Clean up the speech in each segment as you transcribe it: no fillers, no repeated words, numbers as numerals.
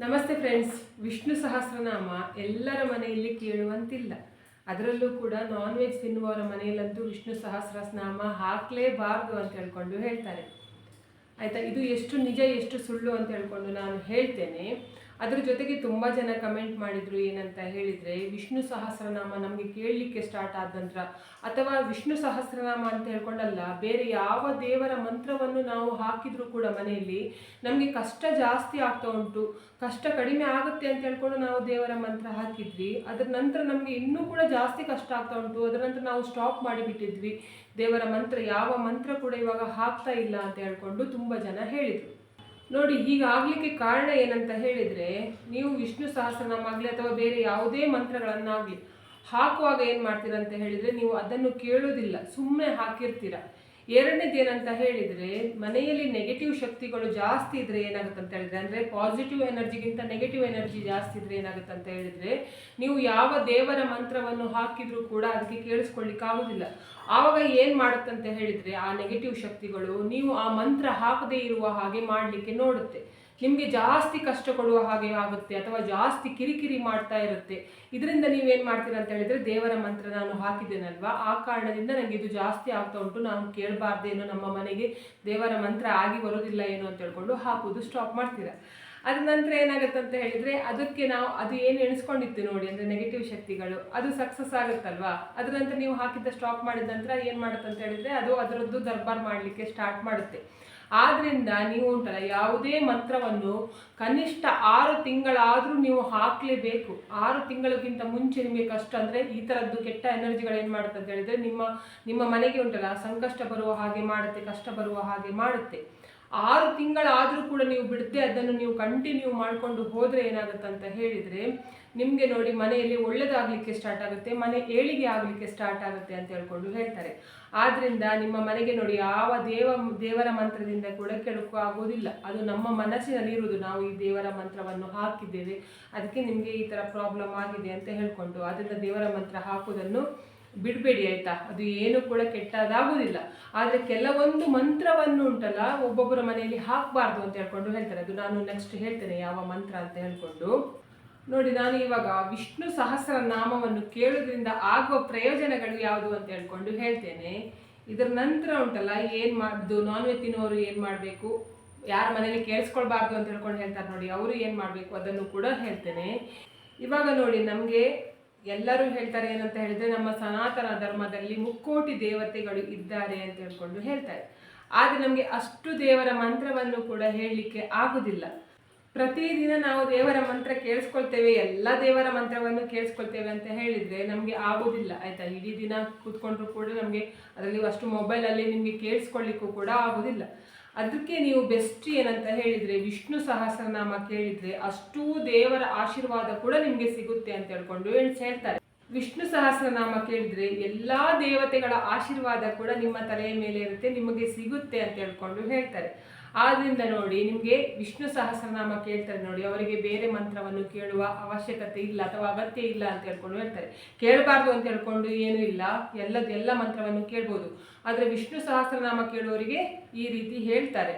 ನಮಸ್ತೆ ಫ್ರೆಂಡ್ಸ್. ವಿಷ್ಣು ಸಹಸ್ರನಾಮ ಎಲ್ಲರ ಮನೆಯಲ್ಲಿ ಕೇಳುವಂತಿಲ್ಲ. ಅದರಲ್ಲೂ ಕೂಡ ನಾನ್ ವೆಜ್ ತಿನ್ನುವವರ ಮನೆಯಲ್ಲಂತೂ ವಿಷ್ಣು ಸಹಸ್ರನಾಮ ಹಾಕಲೇಬಾರ್ದು ಅಂತ ಹೇಳ್ಕೊಂಡು ಹೇಳ್ತಾರೆ. ಆಯಿತಾ, ಇದು ಎಷ್ಟು ನಿಜ ಎಷ್ಟು ಸುಳ್ಳು ಅಂತ ಹೇಳ್ಕೊಂಡು ನಾನು ಹೇಳ್ತೇನೆ. ಅದ್ರ ಜೊತೆಗೆ ತುಂಬ ಜನ ಕಮೆಂಟ್ ಮಾಡಿದರು. ಏನಂತ ಹೇಳಿದರೆ, ವಿಷ್ಣು ಸಹಸ್ರನಾಮ ನಮಗೆ ಕೇಳಲಿಕ್ಕೆ ಸ್ಟಾರ್ಟ್ ಆದ ನಂತರ ಅಥವಾ ವಿಷ್ಣು ಸಹಸ್ರನಾಮ ಅಂತ ಹೇಳ್ಕೊಂಡಲ್ಲ, ಬೇರೆ ಯಾವ ದೇವರ ಮಂತ್ರವನ್ನು ನಾವು ಹಾಕಿದರೂ ಕೂಡ ಮನೆಯಲ್ಲಿ ನಮಗೆ ಕಷ್ಟ ಜಾಸ್ತಿ ಆಗ್ತಾ ಉಂಟು, ಕಷ್ಟ ಕಡಿಮೆ ಆಗುತ್ತೆ ಅಂತ ಹೇಳ್ಕೊಂಡು ನಾವು ದೇವರ ಮಂತ್ರ ಹಾಕಿದ್ವಿ. ಅದರ ನಂತರ ನಮಗೆ ಇನ್ನೂ ಕೂಡ ಜಾಸ್ತಿ ಕಷ್ಟ ಆಗ್ತಾ ಉಂಟು. ಅದರ ನಂತರ ನಾವು ಸ್ಟಾಪ್ ಮಾಡಿಬಿಟ್ಟಿದ್ವಿ. ದೇವರ ಮಂತ್ರ ಯಾವ ಮಂತ್ರ ಕೂಡ ಇವಾಗ ಹಾಕ್ತಾ ಇಲ್ಲ ಅಂತ ಹೇಳ್ಕೊಂಡು ತುಂಬ ಜನ ಹೇಳಿದರು. ನೋಡಿ, ಹೀಗಾಗಲಿಕ್ಕೆ ಕಾರಣ ಏನಂತ ಹೇಳಿದರೆ, ನೀವು ವಿಷ್ಣು ಸಹಸ್ರನಾಮ ಆಗಲಿ ಅಥವಾ ಬೇರೆ ಯಾವುದೇ ಮಂತ್ರಗಳನ್ನಾಗಲಿ ಹಾಕುವಾಗ ಏನು ಮಾಡ್ತೀರ ಅಂತ ಹೇಳಿದರೆ, ನೀವು ಅದನ್ನು ಕೇಳೋದಿಲ್ಲ, ಸುಮ್ಮನೆ ಹಾಕಿರ್ತೀರ. ಎರಡನೇದು ಏನಂತ ಹೇಳಿದರೆ, ಮನೆಯಲ್ಲಿ ನೆಗೆಟಿವ್ ಶಕ್ತಿಗಳು ಜಾಸ್ತಿ ಇದ್ದರೆ ಏನಾಗುತ್ತೆ ಅಂತ ಹೇಳಿದರೆ, ಅಂದರೆ ಪಾಸಿಟಿವ್ ಎನರ್ಜಿಗಿಂತ ನೆಗೆಟಿವ್ ಎನರ್ಜಿ ಜಾಸ್ತಿ ಇದ್ದರೆ ಏನಾಗುತ್ತೆ ಅಂತ ಹೇಳಿದರೆ, ನೀವು ಯಾವ ದೇವರ ಮಂತ್ರವನ್ನು ಹಾಕಿದರೂ ಕೂಡ ಅದಕ್ಕೆ ಕೇಳಿಸ್ಕೊಳ್ಳಿಕ್ಕಾಗೋದಿಲ್ಲ. ಆವಾಗ ಏನು ಮಾಡುತ್ತಂತ ಹೇಳಿದರೆ, ಆ ನೆಗೆಟಿವ್ ಶಕ್ತಿಗಳು ನೀವು ಆ ಮಂತ್ರ ಹಾಕದೇ ಇರುವ ಹಾಗೆ ಮಾಡಲಿಕ್ಕೆ ನೋಡುತ್ತೆ. ನಿಮಗೆ ಜಾಸ್ತಿ ಕಷ್ಟ ಕೊಡುವ ಹಾಗೆ ಆಗುತ್ತೆ ಅಥವಾ ಜಾಸ್ತಿ ಕಿರಿಕಿರಿ ಮಾಡ್ತಾ ಇರುತ್ತೆ. ಇದರಿಂದ ನೀವೇನು ಮಾಡ್ತೀರ ಅಂತ ಹೇಳಿದರೆ, ದೇವರ ಮಂತ್ರ ನಾನು ಹಾಕಿದ್ದೇನಲ್ವಾ, ಆ ಕಾರಣದಿಂದ ನನಗೆ ಇದು ಜಾಸ್ತಿ ಆಗ್ತಾ ಉಂಟು, ನಾನು ಕೇಳಬಾರ್ದೇನೋ, ನಮ್ಮ ಮನೆಗೆ ದೇವರ ಮಂತ್ರ ಆಗಿ ಬರೋದಿಲ್ಲ ಏನು ಅಂತ ಹೇಳ್ಕೊಂಡು ಹಾಕೋದು ಸ್ಟಾಪ್ ಮಾಡ್ತೀರಾ. ಅದ ನಂತರ ಏನಾಗುತ್ತೆ ಅಂತ ಹೇಳಿದರೆ, ಅದಕ್ಕೆ ನಾವು ಅದು ಏನು ಎಣಿಸ್ಕೊಂಡಿತ್ತು ನೋಡಿ, ಅಂದರೆ ನೆಗೆಟಿವ್ ಶಕ್ತಿಗಳು, ಅದು ಸಕ್ಸಸ್ ಆಗುತ್ತಲ್ವಾ. ಅದರ ನಂತರ ನೀವು ಹಾಕಿದ್ದ ಸ್ಟಾಪ್ ಮಾಡಿದ ನಂತರ ಏನು ಮಾಡುತ್ತೆ ಅಂತ ಹೇಳಿದರೆ, ಅದು ಅದರದ್ದು ದರ್ಬಾರ್ ಮಾಡಲಿಕ್ಕೆ ಸ್ಟಾರ್ಟ್ ಮಾಡುತ್ತೆ. ಆದ್ದರಿಂದ ನೀವು ಉಂಟಲ್ಲ, ಯಾವುದೇ ಮಂತ್ರವನ್ನು ಕನಿಷ್ಠ 6 ತಿಂಗಳಾದರೂ ನೀವು ಹಾಕಲೇಬೇಕು. 6 ತಿಂಗಳಿಗಿಂತ ಮುಂಚೆ ನಿಮಗೆ ಕಷ್ಟ ಅಂದರೆ ಈ ಥರದ್ದು ಕೆಟ್ಟ ಎನರ್ಜಿಗಳು ಏನು ಮಾಡುತ್ತೆ ಅಂತ ಹೇಳಿದರೆ, ನಿಮ್ಮ ಮನೆಗೆ ಉಂಟಲ್ಲ ಸಂಕಷ್ಟ ಬರುವ ಹಾಗೆ ಮಾಡುತ್ತೆ, ಕಷ್ಟ ಬರುವ ಹಾಗೆ ಮಾಡುತ್ತೆ. 6 ತಿಂಗಳಾದರೂ ಕೂಡ ನೀವು ಬಿಡದೆ ಅದನ್ನು ನೀವು ಕಂಟಿನ್ಯೂ ಮಾಡಿಕೊಂಡು ಹೋದರೆ ಏನಾಗುತ್ತೆ ಅಂತ ಹೇಳಿದರೆ, ನಿಮಗೆ ನೋಡಿ ಮನೆಯಲ್ಲಿ ಒಳ್ಳೆಯದಾಗಲಿಕ್ಕೆ ಸ್ಟಾರ್ಟ್ ಆಗುತ್ತೆ, ಮನೆ ಏಳಿಗೆ ಆಗಲಿಕ್ಕೆ ಸ್ಟಾರ್ಟ್ ಆಗುತ್ತೆ ಅಂತ ಹೇಳ್ಕೊಂಡು ಹೇಳ್ತಾರೆ. ಆದ್ದರಿಂದ ನಿಮ್ಮ ಮನೆಗೆ ನೋಡಿ ಯಾವ ದೇವರ ಮಂತ್ರದಿಂದ ಕೂಡ ಕೆಡುಕು ಆಗೋದಿಲ್ಲ. ಅದು ನಮ್ಮ ಮನಸ್ಸಿನಲ್ಲಿ ಇರುವುದು, ನಾವು ಈ ದೇವರ ಮಂತ್ರವನ್ನು ಹಾಕಿದ್ದೇವೆ, ಅದಕ್ಕೆ ನಿಮಗೆ ಈ ಥರ ಪ್ರಾಬ್ಲಮ್ ಆಗಿದೆ ಅಂತ ಹೇಳ್ಕೊಂಡು. ಆದ್ದರಿಂದ ದೇವರ ಮಂತ್ರ ಹಾಕೋದನ್ನು ಬಿಡಬೇಡಿ, ಆಯಿತಾ. ಅದು ಏನು ಕೂಡ ಕೆಟ್ಟದಾಗುವುದಿಲ್ಲ. ಆದರೆ ಕೆಲವೊಂದು ಮಂತ್ರವನ್ನು ಉಂಟಲ್ಲ, ಒಬ್ಬೊಬ್ಬರ ಮನೆಯಲ್ಲಿ ಹಾಕಬಾರ್ದು ಅಂತ ಹೇಳ್ಕೊಂಡು ಹೇಳ್ತಾರೆ. ಅದು ನಾನು ನೆಕ್ಸ್ಟ್ ಹೇಳ್ತೇನೆ ಯಾವ ಮಂತ್ರ ಅಂತ ಹೇಳ್ಕೊಂಡು. ನೋಡಿ, ನಾನು ಇವಾಗ ವಿಷ್ಣು ಸಹಸ್ರನಾಮವನ್ನು ಕೇಳೋದ್ರಿಂದ ಆಗುವ ಪ್ರಯೋಜನಗಳು ಯಾವುದು ಅಂತ ಹೇಳ್ಕೊಂಡು ಹೇಳ್ತೇನೆ. ಇದರ ನಂತರ ಉಂಟಲ್ಲ, ಏನು ಮಾಡೋದು, ನಾನ್ ವೆಜ್ ತಿನ್ನೋರು ಏನು ಮಾಡಬೇಕು, ಯಾರ ಮನೇಲಿ ಕೇಳಿಸ್ಕೊಳ್ಬಾರ್ದು ಅಂತ ಹೇಳ್ಕೊಂಡು ಹೇಳ್ತಾರೆ ನೋಡಿ, ಅವರು ಏನು ಮಾಡಬೇಕು ಅದನ್ನು ಕೂಡ ಹೇಳ್ತೇನೆ. ಇವಾಗ ನೋಡಿ, ನಮಗೆ ಎಲ್ಲರೂ ಹೇಳ್ತಾರೆ ಏನಂತ ಹೇಳಿದರೆ, ನಮ್ಮ ಸನಾತನ ಧರ್ಮದಲ್ಲಿ 3 ಕೋಟಿ ದೇವತೆಗಳು ಇದ್ದಾರೆ ಅಂತ ಹೇಳ್ಕೊಂಡು ಹೇಳ್ತಾರೆ. ಆದರೆ ನಮಗೆ ಅಷ್ಟು ದೇವರ ಮಂತ್ರವನ್ನು ಕೂಡ ಹೇಳಲಿಕ್ಕೆ ಆಗೋದಿಲ್ಲ. ಪ್ರತಿದಿನ ನಾವು ದೇವರ ಮಂತ್ರ ಕೇಳಿಸ್ಕೊಳ್ತೇವೆ, ಎಲ್ಲ ದೇವರ ಮಂತ್ರವನ್ನು ಕೇಳಿಸ್ಕೊಳ್ತೇವೆ ಅಂತ ಹೇಳಿದರೆ ನಮಗೆ ಆಗೋದಿಲ್ಲ, ಆಯಿತಾ. ಇಡೀ ದಿನ ಕೂತ್ಕೊಂಡ್ರೂ ಕೂಡ ನಮಗೆ ಅದರಲ್ಲಿ ಅಷ್ಟು ಮೊಬೈಲಲ್ಲಿ ನಿಮಗೆ ಕೇಳಿಸ್ಕೊಳ್ಳಿಕ್ಕೂ ಕೂಡ ಆಗೋದಿಲ್ಲ. ಅದಕ್ಕೆ ನೀವು ಬೆಸ್ಟ್ ಏನಂತ ಹೇಳಿದರೆ, ವಿಷ್ಣು ಸಹಸ್ರನಾಮ ಕೇಳಿದರೆ ಅಷ್ಟೂ ದೇವರ ಆಶೀರ್ವಾದ ಕೂಡ ನಿಮಗೆ ಸಿಗುತ್ತೆ ಅಂತ ಹೇಳ್ಕೊಂಡು ಹೇಳ್ತಾರೆ. ವಿಷ್ಣು ಸಹಸ್ರನಾಮ ಕೇಳಿದರೆ ಎಲ್ಲ ದೇವತೆಗಳ ಆಶೀರ್ವಾದ ಕೂಡ ನಿಮ್ಮ ತಲೆಯ ಮೇಲೆ ಇರುತ್ತೆ, ನಿಮಗೆ ಸಿಗುತ್ತೆ ಅಂತ ಹೇಳ್ಕೊಂಡು ಹೇಳ್ತಾರೆ. ಆದ್ದರಿಂದ ನೋಡಿ, ನಿಮಗೆ ವಿಷ್ಣು ಸಹಸ್ರನಾಮ ಕೇಳ್ತಾರೆ ನೋಡಿ, ಅವರಿಗೆ ಬೇರೆ ಮಂತ್ರವನ್ನು ಕೇಳುವ ಅವಶ್ಯಕತೆ ಇಲ್ಲ ಅಥವಾ ಅಗತ್ಯ ಇಲ್ಲ ಅಂತ ಹೇಳ್ಕೊಂಡು ಹೇಳ್ತಾರೆ. ಕೇಳಬಾರ್ದು ಅಂತ ಹೇಳ್ಕೊಂಡು ಏನೂ ಇಲ್ಲ, ಎಲ್ಲ ಮಂತ್ರವನ್ನು ಕೇಳ್ಬೋದು. ಆದರೆ ವಿಷ್ಣು ಸಹಸ್ರನಾಮ ಕೇಳುವವರಿಗೆ ಈ ರೀತಿ ಹೇಳ್ತಾರೆ.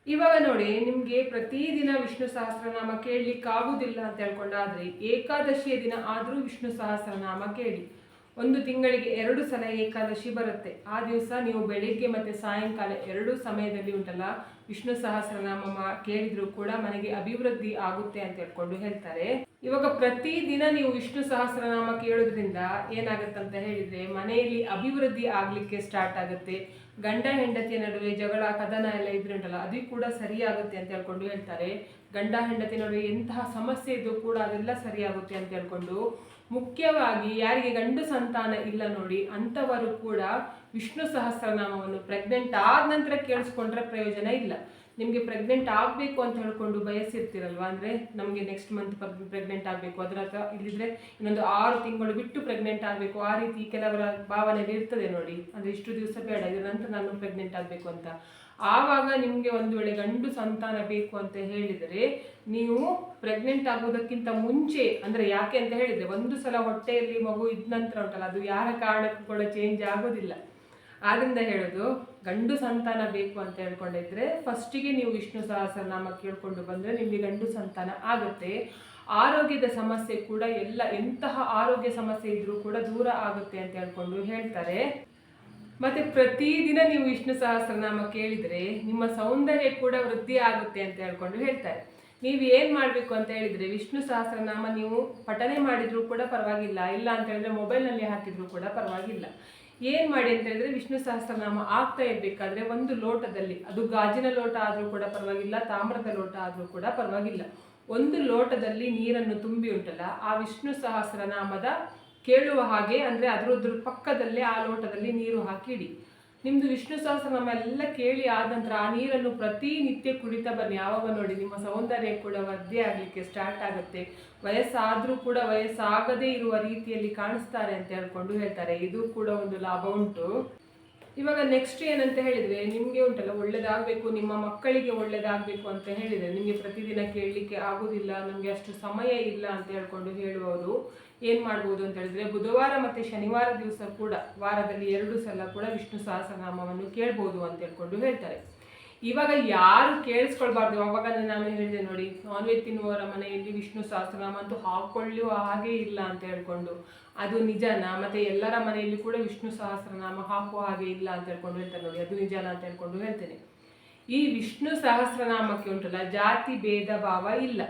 ಇವಾಗ ನೋಡಿ, ನಿಮಗೆ ಪ್ರತಿದಿನ ವಿಷ್ಣು ಸಹಸ್ರನಾಮ ಕೇಳಲಿಕ್ಕಾಗೋದಿಲ್ಲ ಅಂತ ಹೇಳ್ಕೊಂಡಾದರೆ, ಏಕಾದಶಿಯ ದಿನ ಆದರೂ ವಿಷ್ಣು ಸಹಸ್ರನಾಮ ಕೇಳಿ. 1 ತಿಂಗಳಿಗೆ 2 ಸಲ ಏಕಾದಶಿ ಬರುತ್ತೆ. ಆ ದಿವಸ ನೀವು ಬೆಳಿಗ್ಗೆ ಮತ್ತು ಸಾಯಂಕಾಲ 2 ಸಮಯದಲ್ಲಿ ಉಂಟಲ್ಲ ವಿಷ್ಣು ಸಹಸ್ರನಾಮ ಕೇಳಿದರೂ ಕೂಡ ಮನೆಗೆ ಅಭಿವೃದ್ಧಿ ಆಗುತ್ತೆ ಅಂತ ಹೇಳ್ಕೊಂಡು ಹೇಳ್ತಾರೆ. ಇವಾಗ ಪ್ರತಿದಿನ ನೀವು ವಿಷ್ಣು ಸಹಸ್ರನಾಮ ಕೇಳೋದ್ರಿಂದ ಏನಾಗುತ್ತೆ ಅಂತ ಹೇಳಿದರೆ, ಮನೆಯಲ್ಲಿ ಅಭಿವೃದ್ಧಿ ಆಗಲಿಕ್ಕೆ ಸ್ಟಾರ್ಟ್ ಆಗುತ್ತೆ. ಗಂಡ ಹೆಂಡತಿಯ ನಡುವೆ ಜಗಳ ಕದನ ಎಲ್ಲ ಇದ್ರುಂಟಲ್ಲ, ಅದು ಕೂಡ ಸರಿಯಾಗುತ್ತೆ ಅಂತ ಹೇಳ್ಕೊಂಡು ಹೇಳ್ತಾರೆ. ಗಂಡ ಹೆಂಡತಿ ನಡುವೆ ಎಂತಹ ಸಮಸ್ಯೆ ಇದ್ದು ಕೂಡ ಅದೆಲ್ಲ ಸರಿಯಾಗುತ್ತೆ ಅಂತ ಹೇಳ್ಕೊಂಡು. ಮುಖ್ಯವಾಗಿ ಯಾರಿಗೆ ಗಂಡು ಸಂತಾನ ಇಲ್ಲ ನೋಡಿ, ಅಂಥವರು ಕೂಡ ವಿಷ್ಣು ಸಹಸ್ರನಾಮವನ್ನು ಪ್ರೆಗ್ನೆಂಟ್ ಆದ ನಂತರ ಕೇಳಿಸ್ಕೊಂಡ್ರೆ ಪ್ರಯೋಜನ ಇಲ್ಲ. ನಿಮಗೆ ಪ್ರೆಗ್ನೆಂಟ್ ಆಗಬೇಕು ಅಂತ ಹೇಳ್ಕೊಂಡು ಬಯಸಿರ್ತೀರಲ್ವ, ಅಂದರೆ ನಮಗೆ ನೆಕ್ಸ್ಟ್ ಮಂತ್ ಪ್ರೆಗ್ನೆಂಟ್ ಆಗಬೇಕು, ಅದರ ಹತ್ರ ಇಲ್ಲಿದ್ರೆ ಇನ್ನೊಂದು 6 ತಿಂಗಳು ಬಿಟ್ಟು ಪ್ರೆಗ್ನೆಂಟ್ ಆಗಬೇಕು, ಆ ರೀತಿ ಕೆಲವರ ಭಾವನೆಯಲ್ಲಿ ಇರ್ತದೆ ನೋಡಿ. ಅಂದರೆ ಇಷ್ಟು ದಿವಸ ಬೇಡ, ಇದರ ನಂತರ ನಾನು ಪ್ರೆಗ್ನೆಂಟ್ ಆಗಬೇಕು ಅಂತ. ಆವಾಗ ನಿಮಗೆ ಒಂದು ವೇಳೆ ಗಂಡು ಸಂತಾನ ಬೇಕು ಅಂತ ಹೇಳಿದರೆ, ನೀವು ಪ್ರೆಗ್ನೆಂಟ್ ಆಗೋದಕ್ಕಿಂತ ಮುಂಚೆ, ಅಂದರೆ ಯಾಕೆ ಅಂತ ಹೇಳಿದರೆ, 1 ಸಲ ಹೊಟ್ಟೆಯಲ್ಲಿ ಮಗು ಇದ್ದ ನಂತರ ಉಂಟಲ್ಲ, ಅದು ಯಾರ ಕಾರಣಕ್ಕೂ ಕೂಡ ಚೇಂಜ್ ಆಗೋದಿಲ್ಲ. ಆದ್ದರಿಂದ ಹೇಳೋದು, ಗಂಡು ಸಂತಾನ ಬೇಕು ಅಂತ ಹೇಳ್ಕೊಂಡಿದ್ರೆ ಫಸ್ಟಿಗೆ ನೀವು ವಿಷ್ಣು ಸಹಸ್ರನಾಮ ಕೇಳ್ಕೊಂಡು ಬಂದರೆ ನಿಮಗೆ ಗಂಡು ಸಂತಾನ ಆಗುತ್ತೆ. ಆರೋಗ್ಯದ ಸಮಸ್ಯೆ ಕೂಡ ಎಂತಹ ಆರೋಗ್ಯ ಸಮಸ್ಯೆ ಇದ್ರೂ ಕೂಡ ದೂರ ಆಗುತ್ತೆ ಅಂತ ಹೇಳ್ಕೊಂಡು ಹೇಳ್ತಾರೆ. ಮತ್ತು ಪ್ರತಿದಿನ ನೀವು ವಿಷ್ಣು ಸಹಸ್ರನಾಮ ಕೇಳಿದರೆ ನಿಮ್ಮ ಸೌಂದರ್ಯ ಕೂಡ ವೃದ್ಧಿ ಆಗುತ್ತೆ ಅಂತ ಹೇಳ್ಕೊಂಡು ಹೇಳ್ತಾರೆ. ನೀವು ಏನು ಮಾಡಬೇಕು ಅಂತ ಹೇಳಿದರೆ, ವಿಷ್ಣು ಸಹಸ್ರನಾಮ ನೀವು ಪಠನೆ ಮಾಡಿದರೂ ಕೂಡ ಪರವಾಗಿಲ್ಲ, ಇಲ್ಲ ಅಂತ ಹೇಳಿದ್ರೆ ಮೊಬೈಲ್ನಲ್ಲಿ ಹಾಕಿದರೂ ಕೂಡ ಪರವಾಗಿಲ್ಲ. ಏನು ಮಾಡಿ ಅಂತ ಹೇಳಿದ್ರೆ, ವಿಷ್ಣು ಸಹಸ್ರನಾಮ ಆಗ್ತಾ ಇರಬೇಕಾದ್ರೆ ಒಂದು ಲೋಟದಲ್ಲಿ, ಅದು ಗಾಜಿನ ಲೋಟ ಆದರೂ ಕೂಡ ಪರವಾಗಿಲ್ಲ, ತಾಮ್ರದ ಲೋಟ ಆದರೂ ಕೂಡ ಪರವಾಗಿಲ್ಲ, ಒಂದು ಲೋಟದಲ್ಲಿ ನೀರನ್ನು ತುಂಬಿ ಉಂಟಲ್ಲ, ಆ ವಿಷ್ಣು ಸಹಸ್ರನಾಮದ ಕೇಳುವ ಹಾಗೆ ಅಂದರೆ ಅದರದ್ರ ಪಕ್ಕದಲ್ಲೇ ಆ ಲೋಟದಲ್ಲಿ ನೀರು ಹಾಕಿಡಿ. ನಿಮ್ಮದು ವಿಷ್ಣು ಸಹಸ್ರನಾಮ ಎಲ್ಲ ಕೇಳಿ ಆದ ನಂತರ ಆ ನೀರನ್ನು ಪ್ರತಿನಿತ್ಯ ಕುಡಿತಾ ಬನ್ನಿ. ಆವಾಗ ನೋಡಿ ನಿಮ್ಮ ಸೌಂದರ್ಯ ಕೂಡ ವೃದ್ಧಿ ಆಗಲಿಕ್ಕೆ ಸ್ಟಾರ್ಟ್ ಆಗುತ್ತೆ. ವಯಸ್ಸಾದರೂ ಕೂಡ ವಯಸ್ಸಾಗದೇ ಇರುವ ರೀತಿಯಲ್ಲಿ ಕಾಣಿಸ್ತಾರೆ ಅಂತ ಹೇಳ್ಕೊಂಡು ಹೇಳ್ತಾರೆ. ಇದು ಕೂಡ ಒಂದು ಲಾಭ ಉಂಟು. ಇವಾಗ ನೆಕ್ಸ್ಟ್ ಏನಂತ ಹೇಳಿದರೆ, ನಿಮಗೆ ಉಂಟಲ್ಲ ಒಳ್ಳೆಯದಾಗಬೇಕು, ನಿಮ್ಮ ಮಕ್ಕಳಿಗೆ ಒಳ್ಳೆಯದಾಗಬೇಕು ಅಂತ ಹೇಳಿದರೆ, ನಿಮಗೆ ಪ್ರತಿದಿನ ಕೇಳಲಿಕ್ಕೆ ಆಗೋದಿಲ್ಲ, ನಮಗೆ ಅಷ್ಟು ಸಮಯ ಇಲ್ಲ ಅಂತ ಹೇಳ್ಕೊಂಡು ಹೇಳುವವರು ಏನು ಮಾಡ್ಬೋದು ಅಂತ ಹೇಳಿದರೆ, ಬುಧವಾರ ಮತ್ತು ಶನಿವಾರ ದಿವಸ ಕೂಡ ವಾರದಲ್ಲಿ 2 ಸಲ ಕೂಡ ವಿಷ್ಣು ಸಹಸ್ರನಾಮವನ್ನು ಕೇಳ್ಬೋದು ಅಂತ ಹೇಳ್ಕೊಂಡು ಹೇಳ್ತಾರೆ. ಇವಾಗ ಯಾರು ಕೇಳಿಸ್ಕೊಳ್ಬಾರ್ದು, ಅವಾಗ ನಾನು ಹೇಳಿದೆ ನೋಡಿ, ನಾನ್ ವೆಜ್ ತಿನ್ನುವವರ ಮನೆಯಲ್ಲಿ ವಿಷ್ಣು ಸಹಸ್ರನಾಮ ಅಂತೂ ಹಾಕೊಳ್ಳುವ ಹಾಗೆ ಇಲ್ಲ ಅಂತ ಹೇಳ್ಕೊಂಡು, ಅದು ನಿಜನಾ? ಮತ್ತು ಎಲ್ಲರ ಮನೆಯಲ್ಲಿ ಕೂಡ ವಿಷ್ಣು ಸಹಸ್ರನಾಮ ಹಾಕುವ ಹಾಗೆ ಇಲ್ಲ ಅಂತ ಹೇಳ್ಕೊಂಡು ಹೇಳ್ತಾರೆ ನೋಡಿ, ಅದು ನಿಜನಾ ಅಂತ ಹೇಳ್ಕೊಂಡು ಹೇಳ್ತೇನೆ. ಈ ವಿಷ್ಣು ಸಹಸ್ರನಾಮಕ್ಕೆ ಉಂಟಲ್ಲ ಜಾತಿ ಭೇದ ಭಾವ ಇಲ್ಲ.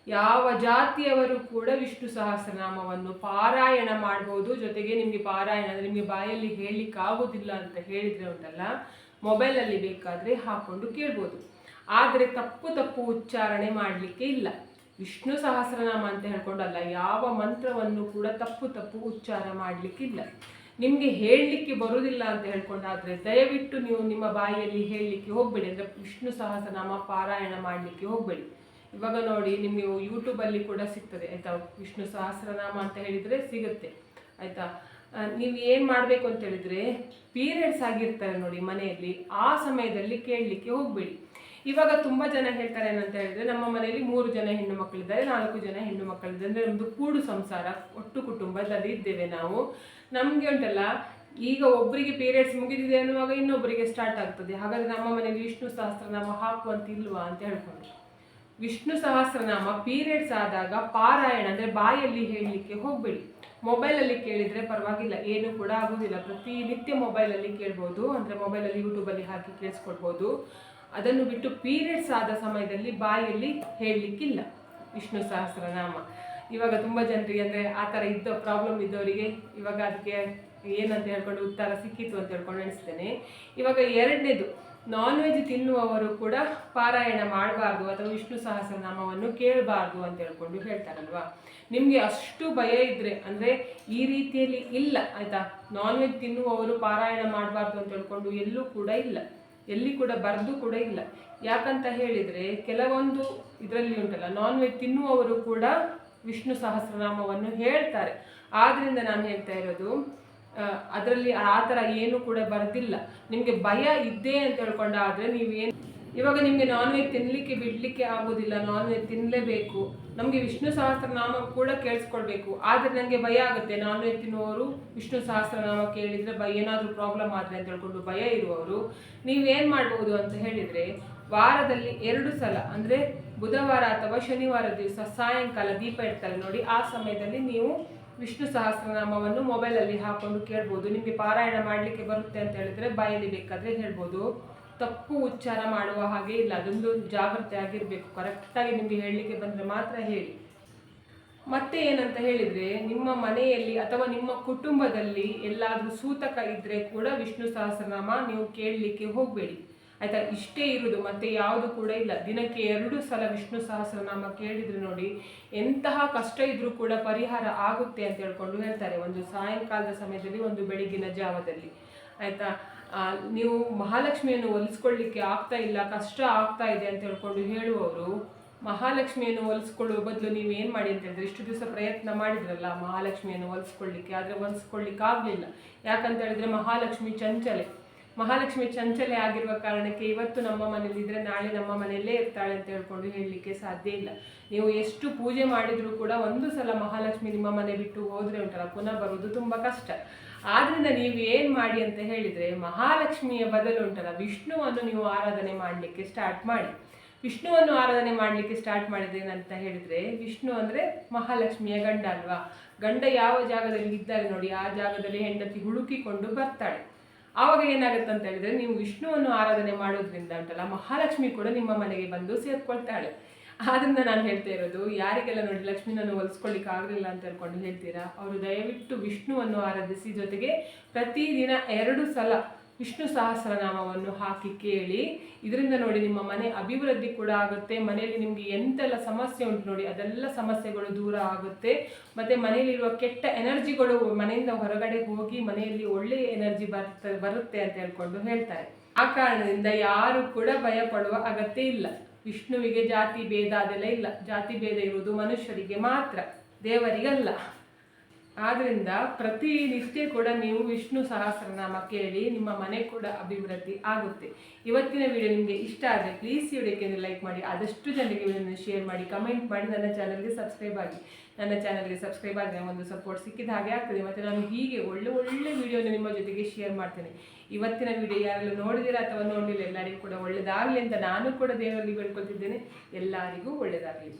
ಯಾವ ಜಾತಿಯವರು ಕೂಡ ವಿಷ್ಣು ಸಹಸ್ರನಾಮವನ್ನು ಪಾರಾಯಣ ಮಾಡ್ಬೋದು. ಜೊತೆಗೆ ನಿಮಗೆ ಪಾರಾಯಣ ಅಂದರೆ ನಿಮಗೆ ಬಾಯಲ್ಲಿ ಹೇಳಲಿಕ್ಕೆ ಆಗೋದಿಲ್ಲ ಅಂತ ಹೇಳಿದರೆ ಉಂಟಲ್ಲ, ಮೊಬೈಲಲ್ಲಿ ಬೇಕಾದರೆ ಹಾಕ್ಕೊಂಡು ಕೇಳ್ಬೋದು. ಆದರೆ ತಪ್ಪು ಉಚ್ಚಾರಣೆ ಮಾಡಲಿಕ್ಕೆ ಇಲ್ಲ. ವಿಷ್ಣು ಸಹಸ್ರನಾಮ ಅಂತ ಹೇಳ್ಕೊಂಡಲ್ಲ, ಯಾವ ಮಂತ್ರವನ್ನು ಕೂಡ ತಪ್ಪು ಉಚ್ಚಾರ ಮಾಡಲಿಕ್ಕಿಲ್ಲ. ನಿಮಗೆ ಹೇಳಲಿಕ್ಕೆ ಬರೋದಿಲ್ಲ ಅಂತ ಹೇಳ್ಕೊಂಡಾದರೆ ದಯವಿಟ್ಟು ನೀವು ನಿಮ್ಮ ಬಾಯಿಯಲ್ಲಿ ಹೇಳಲಿಕ್ಕೆ ಹೋಗಬೇಡಿ, ಅಂದರೆ ವಿಷ್ಣು ಸಹಸ್ರನಾಮ ಪಾರಾಯಣ ಮಾಡಲಿಕ್ಕೆ ಹೋಗಬೇಡಿ. ಇವಾಗ ನೋಡಿ, ನಿಮಗೆ ಯೂಟ್ಯೂಬಲ್ಲಿ ಕೂಡ ಸಿಗ್ತದೆ ಆಯಿತಾ, ವಿಷ್ಣು ಸಹಸ್ರನಾಮ ಅಂತ ಹೇಳಿದರೆ ಸಿಗುತ್ತೆ ಆಯಿತಾ. ನೀವು ಏನು ಮಾಡಬೇಕು ಅಂತ ಹೇಳಿದರೆ, ಪೀರಿಯಡ್ಸ್ ಆಗಿರ್ತಾರೆ ನೋಡಿ ಮನೆಯಲ್ಲಿ, ಆ ಸಮಯದಲ್ಲಿ ಕೇಳಲಿಕ್ಕೆ ಹೋಗಬೇಡಿ. ಇವಾಗ ತುಂಬ ಜನ ಹೇಳ್ತಾರೆ ಏನಂತ ಹೇಳಿದರೆ, ನಮ್ಮ ಮನೆಯಲ್ಲಿ 3 ಜನ ಹೆಣ್ಣು ಮಕ್ಕಳಿದ್ದಾರೆ, 4 ಜನ ಹೆಣ್ಣು ಮಕ್ಕಳಿದ್ದಾರೆ, ಅಂದರೆ ನಮ್ಮದು ಕೂಡು ಸಂಸಾರ, ಒಟ್ಟು ಕುಟುಂಬದಲ್ಲಿ ಇದ್ದೇವೆ ನಾವು. ನಮಗೆ ಉಂಟಲ್ಲ ಈಗ ಒಬ್ಬರಿಗೆ ಪೀರಿಯಡ್ಸ್ ಮುಗಿದಿದೆ ಅನ್ನುವಾಗ ಇನ್ನೊಬ್ಬರಿಗೆ ಸ್ಟಾರ್ಟ್ ಆಗ್ತದೆ. ಹಾಗಾದರೆ ನಮ್ಮ ಮನೆಯಲ್ಲಿ ವಿಷ್ಣು ಸಹಸ್ರನಾಮ ಹಾಕುವಂತಿಲ್ವಾ ಅಂತ ಹೇಳ್ಕೊಂಡು, ವಿಷ್ಣು ಸಹಸ್ರನಾಮ ಪೀರಿಯಡ್ಸ್ ಆದಾಗ ಪಾರಾಯಣ ಅಂದರೆ ಬಾಯಲ್ಲಿ ಹೇಳಲಿಕ್ಕೆ ಹೋಗಬೇಡಿ. ಮೊಬೈಲಲ್ಲಿ ಕೇಳಿದರೆ ಪರವಾಗಿಲ್ಲ, ಏನೂ ಕೂಡ ಆಗೋದಿಲ್ಲ. ಪ್ರತಿನಿತ್ಯ ಮೊಬೈಲಲ್ಲಿ ಕೇಳ್ಬೋದು, ಅಂದರೆ ಮೊಬೈಲಲ್ಲಿ ಯೂಟ್ಯೂಬಲ್ಲಿ ಹಾಕಿ ಕೇಳಿಸ್ಕೊಳ್ಬೋದು. ಅದನ್ನು ಬಿಟ್ಟು ಪೀರಿಯಡ್ಸ್ ಆದ ಸಮಯದಲ್ಲಿ ಬಾಯಲ್ಲಿ ಹೇಳಲಿಕ್ಕಿಲ್ಲ ವಿಷ್ಣು ಸಹಸ್ರನಾಮ. ಇವಾಗ ತುಂಬ ಜನರಿಗೆ ಅಂದರೆ ಆ ಥರ ಪ್ರಾಬ್ಲಮ್ ಇದ್ದವರಿಗೆ ಇವಾಗ ಅದಕ್ಕೆ ಏನಂತ ಹೇಳ್ಕೊಂಡು ಉತ್ತರ ಸಿಕ್ಕಿತು ಅಂತ ಹೇಳ್ಕೊಂಡು ಎಣಿಸ್ತೇನೆ. ಇವಾಗ 2ನೇದು, ನಾನ್ ವೆಜ್ ತಿನ್ನುವವರು ಕೂಡ ಪಾರಾಯಣ ಮಾಡಬಾರ್ದು ಅಥವಾ ವಿಷ್ಣು ಸಹಸ್ರನಾಮವನ್ನು ಕೇಳಬಾರ್ದು ಅಂತ ಹೇಳ್ಕೊಂಡು ಹೇಳ್ತಾರಲ್ವಾ. ನಿಮಗೆ ಅಷ್ಟು ಭಯ ಇದ್ದರೆ, ಅಂದರೆ ಈ ರೀತಿಯಲ್ಲಿ ಇಲ್ಲ ಆಯಿತಾ, ನಾನ್ ವೆಜ್ ತಿನ್ನುವವರು ಪಾರಾಯಣ ಮಾಡಬಾರ್ದು ಅಂತ ಹೇಳ್ಕೊಂಡು ಎಲ್ಲೂ ಕೂಡ ಇಲ್ಲ, ಎಲ್ಲಿ ಕೂಡ ಬರೆದು ಕೂಡ ಇಲ್ಲ. ಯಾಕಂತ ಹೇಳಿದರೆ ಕೆಲವೊಂದು ಇದರಲ್ಲಿ ಉಂಟಲ್ಲ, ನಾನ್ ವೆಜ್ ತಿನ್ನುವವರು ಕೂಡ ವಿಷ್ಣು ಸಹಸ್ರನಾಮವನ್ನು ಹೇಳ್ತಾರೆ. ಆದ್ದರಿಂದ ನಾನು ಹೇಳ್ತಾ ಇರೋದು, ಅದರಲ್ಲಿ ಆ ಥರ ಏನೂ ಕೂಡ ಬರೆದಿಲ್ಲ. ನಿಮಗೆ ಭಯ ಇದ್ದೇ ಅಂತ ಹೇಳ್ಕೊಂಡಾದರೆ ನೀವೇನು, ಇವಾಗ ನಿಮಗೆ ನಾನ್ ವೆಜ್ ತಿನ್ನಲಿಕ್ಕೆ ಬಿಡಲಿಕ್ಕೆ ಆಗೋದಿಲ್ಲ, ನಾನ್ ವೆಜ್ ತಿನ್ನಲೇಬೇಕು, ನಮಗೆ ವಿಷ್ಣು ಸಹಸ್ರನಾಮ ಕೂಡ ಕೇಳಿಸ್ಕೊಳ್ಬೇಕು, ಆದರೆ ನನಗೆ ಭಯ ಆಗುತ್ತೆ, ನಾನ್ ವೆಜ್ ತಿನ್ನುವವರು ವಿಷ್ಣು ಸಹಸ್ರನಾಮ ಕೇಳಿದರೆ ಏನಾದರೂ ಪ್ರಾಬ್ಲಮ್ ಆದರೆ ಅಂತ ಹೇಳ್ಕೊಂಡು ಭಯ ಇರುವವರು ನೀವೇನು ಮಾಡ್ಬೋದು ಅಂತ ಹೇಳಿದರೆ, ವಾರದಲ್ಲಿ 2 ಸಲ ಅಂದರೆ ಬುಧವಾರ ಅಥವಾ ಶನಿವಾರ ದಿವಸ ಸಾಯಂಕಾಲ ದೀಪ ಇಡ್ತಾರೆ ನೋಡಿ, ಆ ಸಮಯದಲ್ಲಿ ನೀವು ವಿಷ್ಣು ಸಹಸ್ರನಾಮವನ್ನು ಮೊಬೈಲಲ್ಲಿ ಹಾಕ್ಕೊಂಡು ಕೇಳ್ಬೋದು. ನಿಮಗೆ ಪಾರಾಯಣ ಮಾಡಲಿಕ್ಕೆ ಬರುತ್ತೆ ಅಂತ ಹೇಳಿದರೆ ಬಾಯಲ್ಲಿ ಬೇಕಾದರೆ ಹೇಳ್ಬೋದು. ತಪ್ಪು ಉಚ್ಚಾರ ಮಾಡುವ ಹಾಗೆ ಇಲ್ಲ, ಅದೊಂದು ಜಾಗ್ರತೆ ಆಗಿರಬೇಕು. ಕರೆಕ್ಟಾಗಿ ನಿಮಗೆ ಹೇಳಲಿಕ್ಕೆ ಬಂದರೆ ಮಾತ್ರ ಹೇಳಿ. ಮತ್ತೆ ಏನಂತ ಹೇಳಿದರೆ, ನಿಮ್ಮ ಮನೆಯಲ್ಲಿ ಅಥವಾ ನಿಮ್ಮ ಕುಟುಂಬದಲ್ಲಿ ಎಲ್ಲಾದರೂ ಸೂತಕ ಇದ್ದರೆ ಕೂಡ ವಿಷ್ಣು ಸಹಸ್ರನಾಮ ನೀವು ಕೇಳಲಿಕ್ಕೆ ಹೋಗಬೇಡಿ ಆಯಿತಾ. ಇಷ್ಟೇ ಇರೋದು, ಮತ್ತು ಯಾವುದು ಕೂಡ ಇಲ್ಲ. ದಿನಕ್ಕೆ 2 ಸಲ ವಿಷ್ಣು ಸಹಸ್ರನಾಮ ಕೇಳಿದರೆ ನೋಡಿ, ಎಂತಹ ಕಷ್ಟ ಇದ್ದರೂ ಕೂಡ ಪರಿಹಾರ ಆಗುತ್ತೆ ಅಂತ ಹೇಳ್ಕೊಂಡು ಹೇಳ್ತಾರೆ. ಒಂದು ಸಾಯಂಕಾಲದ ಸಮಯದಲ್ಲಿ, ಒಂದು ಬೆಳಗಿನ ಜಾವದಲ್ಲಿ ಆಯಿತಾ. ನೀವು ಮಹಾಲಕ್ಷ್ಮಿಯನ್ನು ಒಲಿಸ್ಕೊಳ್ಳಿಕ್ಕೆ ಆಗ್ತಾ ಇಲ್ಲ, ಕಷ್ಟ ಆಗ್ತಾ ಇದೆ ಅಂತ ಹೇಳ್ಕೊಂಡು ಹೇಳುವವರು, ಮಹಾಲಕ್ಷ್ಮಿಯನ್ನು ಒಲಿಸ್ಕೊಳ್ಳುವ ಬದಲು ನೀವೇನು ಮಾಡಿ ಅಂತ ಹೇಳಿದ್ರೆ, ಇಷ್ಟು ದಿವಸ ಪ್ರಯತ್ನ ಮಾಡಿದ್ರಲ್ಲ ಮಹಾಲಕ್ಷ್ಮಿಯನ್ನು ಒಲಿಸ್ಕೊಳ್ಳಿಕ್ಕೆ, ಆದರೆ ಒಲಿಸ್ಕೊಳ್ಳಿಕ್ಕೆ ಆಗಲಿಲ್ಲ. ಯಾಕಂತ ಹೇಳಿದರೆ ಮಹಾಲಕ್ಷ್ಮಿ ಚಂಚಲೆ ಆಗಿರುವ ಕಾರಣಕ್ಕೆ ಇವತ್ತು ನಮ್ಮ ಮನೇಲಿದ್ದರೆ ನಾಳೆ ನಮ್ಮ ಮನೆಯಲ್ಲೇ ಇರ್ತಾಳೆ ಅಂತ ಹೇಳ್ಕೊಂಡು ಹೇಳಲಿಕ್ಕೆ ಸಾಧ್ಯ ಇಲ್ಲ. ನೀವು ಎಷ್ಟು ಪೂಜೆ ಮಾಡಿದರೂ ಕೂಡ ಒಂದು ಸಲ ಮಹಾಲಕ್ಷ್ಮಿ ನಿಮ್ಮ ಮನೆ ಬಿಟ್ಟು ಹೋದರೆ ಉಂಟಲ್ಲ, ಪುನಃ ಬರೋದು ತುಂಬ ಕಷ್ಟ. ಆದ್ರಿಂದ ನೀವು ಏನು ಮಾಡಿ ಅಂತ ಹೇಳಿದರೆ, ಮಹಾಲಕ್ಷ್ಮಿಯ ಬದಲು ಉಂಟಲ್ಲ ವಿಷ್ಣುವನ್ನು ನೀವು ಆರಾಧನೆ ಮಾಡಲಿಕ್ಕೆ ಸ್ಟಾರ್ಟ್ ಮಾಡಿ. ವಿಷ್ಣುವನ್ನು ಆರಾಧನೆ ಮಾಡಲಿಕ್ಕೆ ಸ್ಟಾರ್ಟ್ ಮಾಡಿದ್ರೆ ಏನಂತ ಹೇಳಿದರೆ, ವಿಷ್ಣು ಅಂದರೆ ಮಹಾಲಕ್ಷ್ಮಿಯ ಗಂಡ ಅಲ್ವಾ. ಗಂಡ ಯಾವ ಜಾಗದಲ್ಲಿ ಇದ್ದಾರೆ ನೋಡಿ, ಆ ಜಾಗದಲ್ಲಿ ಹೆಂಡತಿ ಹುಡುಕಿಕೊಂಡು ಬರ್ತಾಳೆ. ಆವಾಗ ಏನಾಗುತ್ತೆ ಅಂತ ಹೇಳಿದರೆ, ನೀವು ವಿಷ್ಣುವನ್ನು ಆರಾಧನೆ ಮಾಡೋದ್ರಿಂದ ಉಂಟಲ್ಲ ಮಹಾಲಕ್ಷ್ಮಿ ಕೂಡ ನಿಮ್ಮ ಮನೆಗೆ ಬಂದು ಸೇರ್ಕೊಳ್ತಾಳೆ. ಆದ್ದರಿಂದ ನಾನು ಹೇಳ್ತಾ ಇರೋದು, ಯಾರಿಗೆಲ್ಲ ನೋಡಿ ಲಕ್ಷ್ಮಿನನ್ನು ಹೊಲಿಸ್ಕೊಳ್ಳಿಕ್ಕೆ ಆಗಲಿಲ್ಲ ಅಂತ ಹೇಳ್ಕೊಂಡು ಹೇಳ್ತೀರಾ, ಅವರು ದಯವಿಟ್ಟು ವಿಷ್ಣುವನ್ನು ಆರಾಧಿಸಿ, ಜೊತೆಗೆ ಪ್ರತಿದಿನ 2 ಸಲ ವಿಷ್ಣು ಸಹಸ್ರನಾಮವನ್ನು ಹಾಕಿ ಕೇಳಿ. ಇದರಿಂದ ನೋಡಿ ನಿಮ್ಮ ಮನೆ ಅಭಿವೃದ್ಧಿ ಕೂಡ ಆಗುತ್ತೆ. ಮನೆಯಲ್ಲಿ ನಿಮಗೆ ಎಂತೆಲ್ಲ ಸಮಸ್ಯೆ ಉಂಟು ನೋಡಿ, ಅದೆಲ್ಲ ಸಮಸ್ಯೆಗಳು ದೂರ ಆಗುತ್ತೆ. ಮತ್ತು ಮನೆಯಲ್ಲಿರುವ ಕೆಟ್ಟ ಎನರ್ಜಿಗಳು ಮನೆಯಿಂದ ಹೊರಗಡೆ ಹೋಗಿ ಮನೆಯಲ್ಲಿ ಒಳ್ಳೆಯ ಎನರ್ಜಿ ಬರುತ್ತೆ ಅಂತ ಹೇಳ್ಕೊಂಡು ಹೇಳ್ತಾರೆ. ಆ ಕಾರಣದಿಂದ ಯಾರು ಕೂಡ ಭಯ ಪಡುವ ಅಗತ್ಯ ಇಲ್ಲ. ವಿಷ್ಣುವಿಗೆ ಜಾತಿ ಭೇದ ಅದೆಲ್ಲ ಇಲ್ಲ. ಜಾತಿ ಭೇದ ಇರುವುದು ಮನುಷ್ಯರಿಗೆ ಮಾತ್ರ, ದೇವರಿಗಲ್ಲ. ಆದ್ದರಿಂದ ಪ್ರತಿನಿತ್ಯ ಕೂಡ ನೀವು ವಿಷ್ಣು ಸಹಸ್ರನಾಮ ಕೇಳಿ, ನಿಮ್ಮ ಮನೆ ಕೂಡ ಅಭಿವೃದ್ಧಿ ಆಗುತ್ತೆ. ಇವತ್ತಿನ ವಿಡಿಯೋ ನಿಮಗೆ ಇಷ್ಟ ಆದರೆ ಪ್ಲೀಸ್ ಈ ವಿಡಿಯೋಕ್ಕೆ ಲೈಕ್ ಮಾಡಿ, ಆದಷ್ಟು ಜನರಿಗೆ ವಿಡಿಯೋನ ಶೇರ್ ಮಾಡಿ, ಕಮೆಂಟ್ ಮಾಡಿ, ನನ್ನ ಚಾನಲ್ಗೆ ಸಬ್ಸ್ಕ್ರೈಬ್ ಆಗಿ. ನನ್ನ ಚಾನಲ್ಗೆ ಸಬ್ಸ್ಕ್ರೈಬ್ ಆದರೆ ಒಂದು ಸಪೋರ್ಟ್ ಸಿಕ್ಕಿದ ಹಾಗೆ ಆಗ್ತದೆ. ಮತ್ತು ನಾನು ಹೀಗೆ ಒಳ್ಳೆ ವಿಡಿಯೋನ ನಿಮ್ಮ ಜೊತೆಗೆ ಶೇರ್ ಮಾಡ್ತೇನೆ. ಇವತ್ತಿನ ವಿಡಿಯೋ ಯಾರೆಲ್ಲ ನೋಡಿದಿರಾ ಅಥವಾ ನೋಡಲಿಲ್ಲ, ಎಲ್ಲರಿಗೂ ಕೂಡ ಒಳ್ಳೆಯದಾಗಲಿ ಅಂತ ನಾನು ಕೂಡ ದೇವರಲ್ಲಿ ಬೇಡ್ಕೊಳ್ತಿದ್ದೇನೆ. ಎಲ್ಲರಿಗೂ ಒಳ್ಳೆಯದಾಗಲಿ.